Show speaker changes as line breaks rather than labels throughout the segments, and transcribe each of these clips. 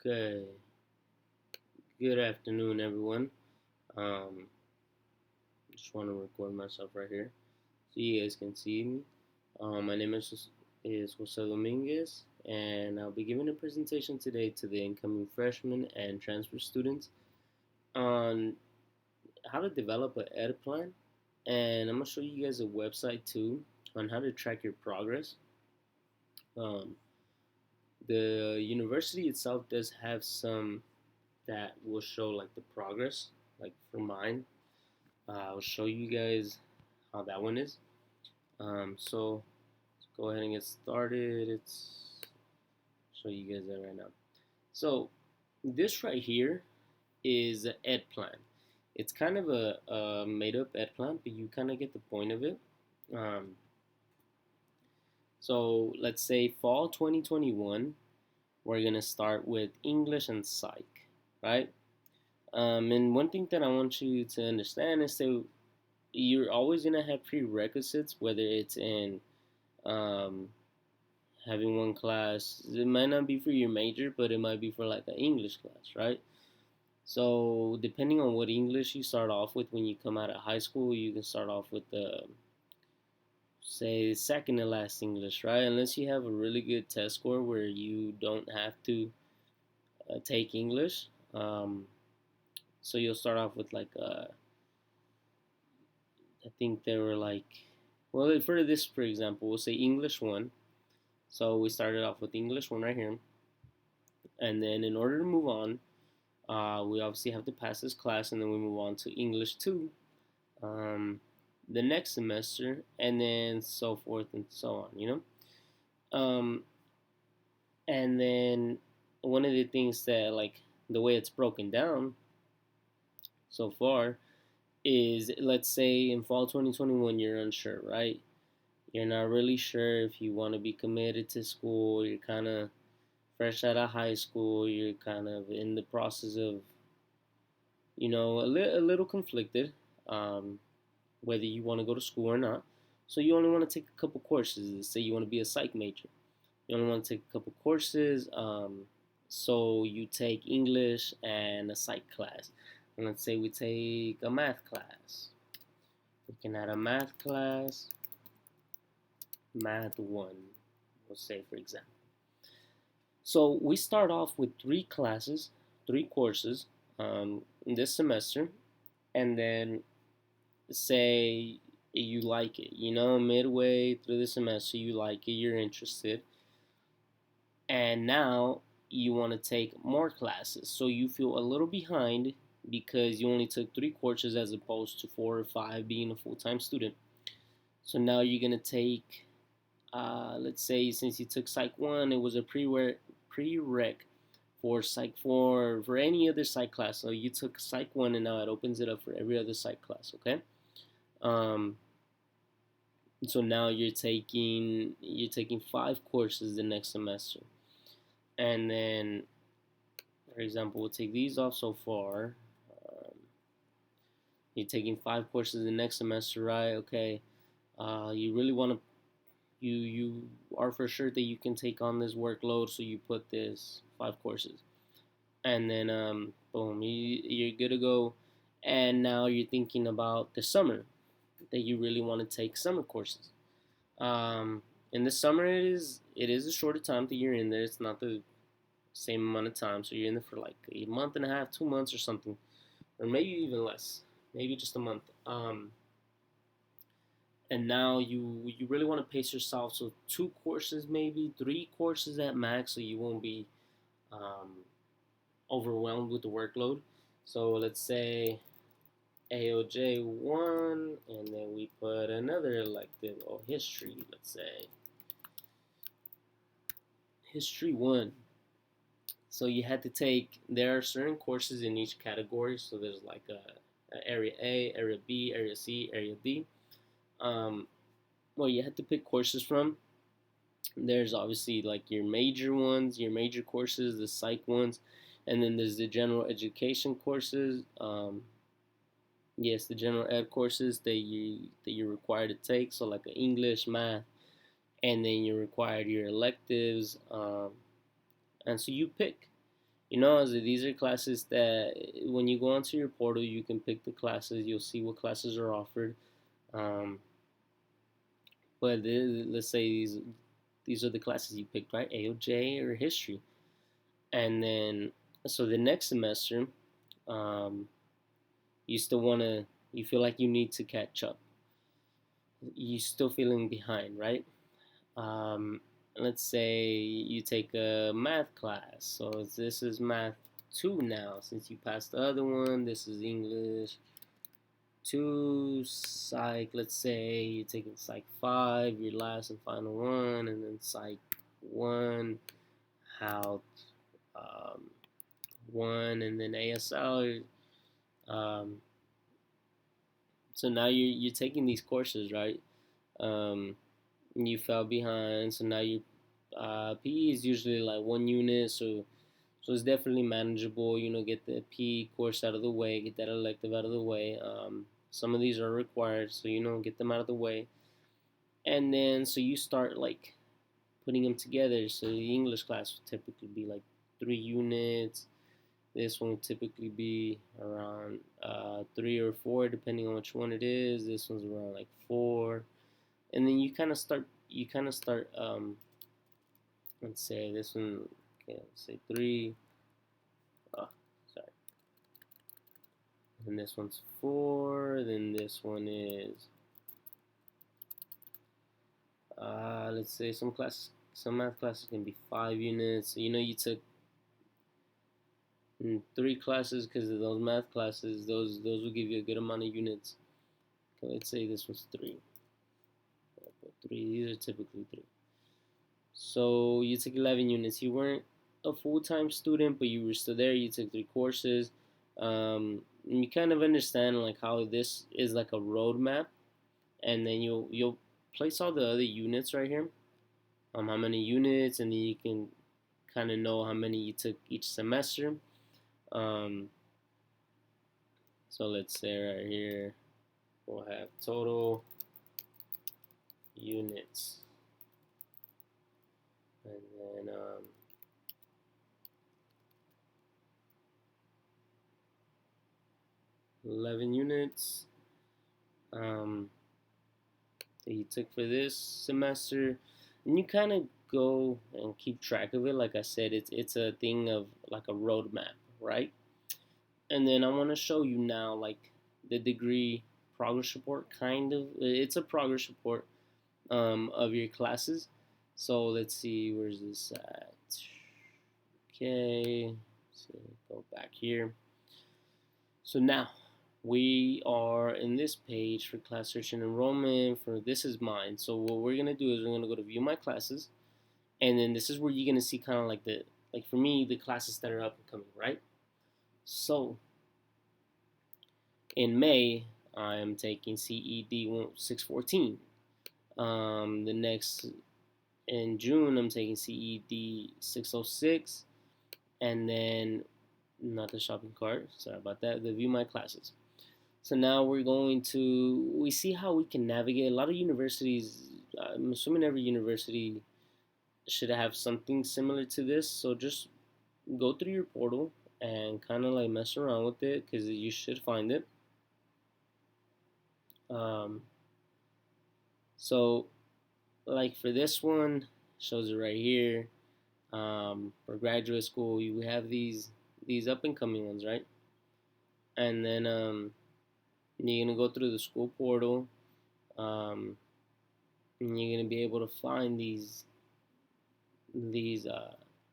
Okay, good afternoon, everyone. Um, just want to record myself right here so you guys can see me. My name is Jose Dominguez, and I'll be giving a presentation today to the incoming freshmen and transfer students on how to develop an ed plan. And I'm gonna show you guys a website too on how to track your progress. Um, the university itself does have some that will show like the progress, like for mine. I'll show you guys how that one is. So let's go ahead and get started. It's show you guys that right now. So this right here is an ed plan. It's kind of a made up ed plan, but you kind of get the point of it. Um, so let's say fall 2021, we're gonna start with English and Psych, right? And one thing that I want you to understand is that you're always gonna have prerequisites, whether it's in um, having one class. It might not be for your major, but it might be for like an English class, right? So depending on what English you start off with when you come out of high school, you can start off with the say second to last English, right? Unless you have a really good test score where you don't have to take English. So you'll start off with like I think they were like, well, for this, for example, we'll say English one. So we started off with English one right here, and then in order to move on, we obviously have to pass this class, and then we move on to English two, um, the next semester, and then so forth and so on. Um, and then one of the things that like the way it's broken down so far is, let's say in fall 2021 you're unsure, right? You're not really sure if you want to be committed to school. You're kind of fresh out of high school. You're kind of in the process of, a little conflicted, um, whether you want to go to school or not. So you only want to take a couple courses. Say you want to be a psych major. You only want to take a couple courses. So you take English and a psych class. And let's say we take a math class. We can add a math class, math one, we'll say for example. So we start off with three classes, three courses this semester, and then say you like it, midway through the semester, you like it, you're interested, and now you want to take more classes. So you feel a little behind because you only took three courses as opposed to four or five being a full time student. So now you're going to take, let's say, since you took Psych 1, it was a prereq for Psych 4, for any other Psych class. So you took Psych 1 and now it opens it up for every other Psych class, okay? Um, so now you're taking five courses the next semester. And then, for example, we'll take these off so far. Um, you're taking five courses the next semester, right? Okay. You really want to you are for sure that you can take on this workload, so you put this five courses, and then boom, you're good to go. And now you're thinking about the summer that you really want to take summer courses. Um, in the summer, it is a shorter time that you're in there. It's not the same amount of time, so you're in there for like a month and a half, 2 months or something, or maybe even less, maybe just a month. And now you really want to pace yourself, so two courses, maybe three courses at max, so you won't be um, overwhelmed with the workload. So let's say AOJ 1, and then we put another elective, or history, let's say history 1. So you had to take, there are certain courses in each category, so there's like a area A, area B, area C, area D. Well, you had to pick courses from. There's obviously like your major ones, your major courses, the psych ones, and then there's the general education courses. Yes, the general ed courses that you're required to take. So like English, math, and then you're required your electives. And so you pick. So these are classes that when you go onto your portal, you can pick the classes. You'll see what classes are offered. Um, but let's say these are the classes you picked, right? AOJ or history, and then so the next semester, um, you still wanna, you feel like you need to catch up. You still feeling behind, right? Um, let's say you take a math class. So this is math 2 now. Since you passed the other one, this is English 2, psych. Let's say you're taking psych 5, your last and final one, and then psych 1, how um, 1, and then ASL. Um, so now you're taking these courses, right? Um, you fell behind, so now you PE is usually like 1 unit, so it's definitely manageable. Get the PE course out of the way, get that elective out of the way. Some of these are required, so get them out of the way, and then so you start like putting them together. So the English class would typically be like 3 units. This one would typically be around 3 or 4, depending on which one it is. This one's around like 4, and then you kind of start. Let's say this one. Okay, let's say 3. Oh, sorry. And this one's 4. Then this one is let's say some math classes can be 5 units. You took 3 classes because of those math classes. Those will give you a good amount of units. Okay, let's say this was 3. 3. These are typically 3. So you took 11 units. You weren't a full-time student, but you were still there. You took 3 courses. You kind of understand like how this is like a roadmap, and then you'll place all the other units right here. How many units, and then you can kind of know how many you took each semester. Um, so let's say right here we'll have total units, and then 11 units that you took for this semester, and you kind of go and keep track of it. Like I said, it's a thing of like a roadmap, right? And then I want to show you now like the degree progress report. Kind of, it's a progress report of your classes. So let's see, where's this at? Okay, so go back here. So now we are in this page for class search and enrollment for this is mine. So what we're gonna do is we're gonna go to view my classes, and then this is where you're gonna see kind of like like for me the classes that are up and coming, right? So in May I am taking CED 614. The next in June I'm taking CED 606, and then not the shopping cart. Sorry about that. The view my classes. So now we see how we can navigate. A lot of universities, I'm assuming every university should have something similar to this. So just go through your portal and kind of like mess around with it because you should find it. Um, so like for this one, shows it right here. For graduate school, you have these up and coming ones, right? And then you're gonna go through the school portal. Um, and you're gonna be able to find these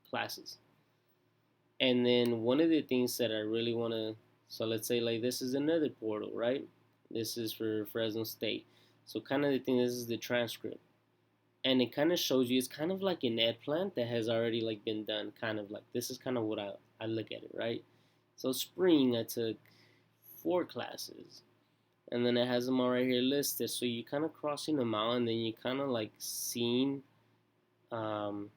classes. And then one of the things that I really want to, so let's say like this is another portal, right? This is for Fresno State. So kind of the thing, this is the transcript, and it kind of shows you it's kind of like an ed plan that has already like been done. Kind of like this is kind of what I look at it, right? So spring I took 4 classes, and then it has them all right here listed. So you kind of crossing them out, and then you kind of like seeing um,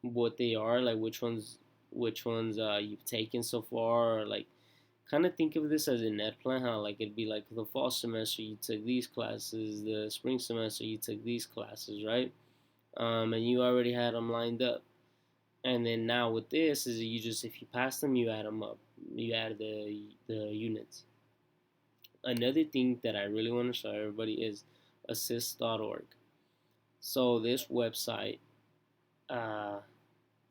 what they are, like which ones you've taken so far, or like kind of think of this as a net plan. How like it'd be like the fall semester you took these classes, the spring semester you took these classes, right? And you already had them lined up. And then now with this is you just, if you pass them, you add them up. You add the units. Another thing that I really want to show everybody is assist.org. So this website uh,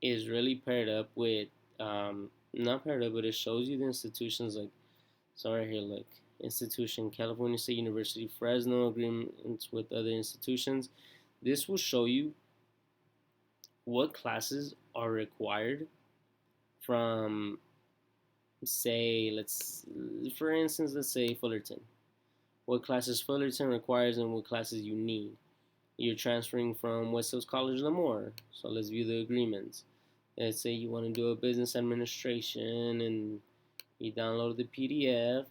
is really paired up with, not paired up, but it shows you the institutions like, so right here, look, institution, California State University, Fresno, agreements with other institutions. This will show you what classes are required from, say, for instance, let's say Fullerton. What classes Fullerton requires and what classes you need. You're transferring from West Hills College Lemoore, so let's view the agreements. Let's say you want to do a business administration and you download the PDF,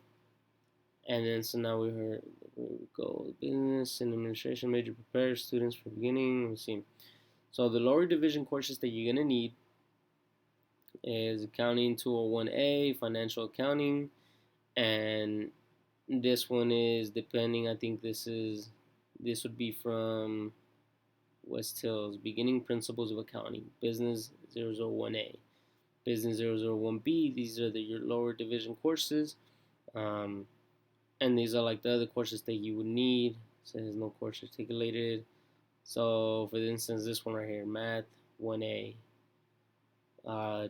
and then so now we go business and administration major prepares students for beginning. Let's see. So the lower division courses that you're gonna need is accounting 201A, financial accounting, and this one is depending. I think this would be from West Hills, beginning principles of accounting, business 001A, business 001B. These are your lower division courses. And these are like the other courses that you would need. It says no course articulated. So for instance, this one right here, Math 1A,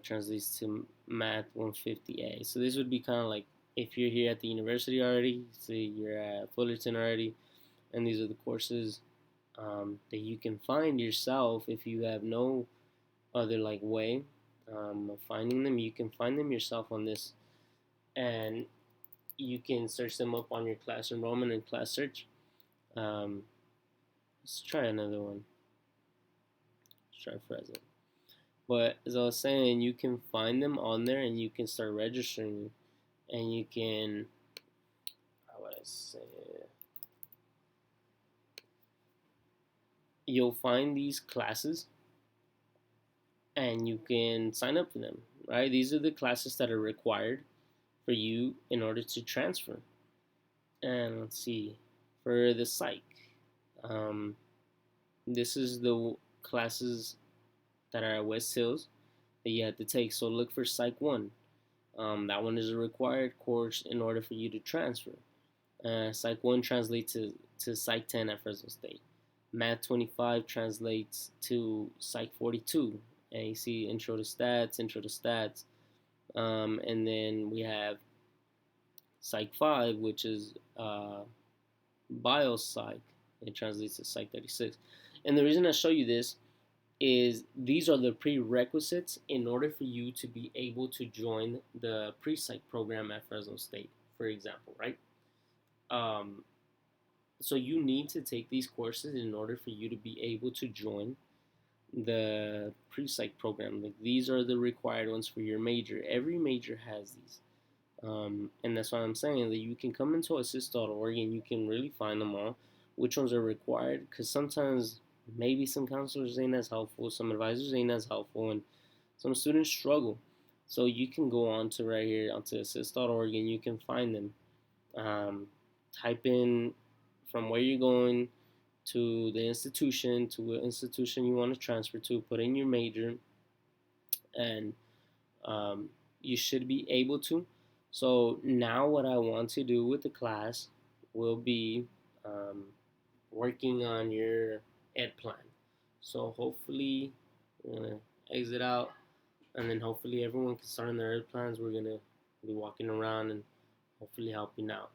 translates to Math 150A. So this would be kind of like if you're here at the university already, say you're at Fullerton already, and these are the courses that you can find yourself if you have no other like way of finding them. You can find them yourself on this, and you can search them up on your class enrollment and class search. Let's try another one. Let's try Fresno. But as I was saying, you can find them on there and you can start registering, and you can, how would I say it? You'll find these classes and you can sign up for them, right? These are the classes that are required for you in order to transfer. And let's see, for the psych, this is the classes that are at West Hills that you have to take. So look for Psych 1. That one is a required course in order for you to transfer. Psych 1 translates to Psych 10 at Fresno State. Math 25 translates to Psych 42. And you see Intro to Stats. And then we have Psych 5, which is Biopsych. It translates to Psych 36. And the reason I show you this is these are the prerequisites in order for you to be able to join the pre-psych program at Fresno State, for example, right? So you need to take these courses in order for you to be able to join the pre-psych program. Like, these are the required ones for your major. Every major has these. And that's why I'm saying that you can come into assist.org and you can really find them all, which ones are required, because sometimes maybe some counselors ain't as helpful, some advisors ain't as helpful, and some students struggle. So you can go on to right here onto assist.org and you can find them. Type in from where you're going to the institution, to what institution you want to transfer to, put in your major, and you should be able to. So now what I want to do with the class will be working on your ed plan. So hopefully we're going to exit out, and then hopefully everyone can start on their ed plans. We're going to be walking around and hopefully helping out.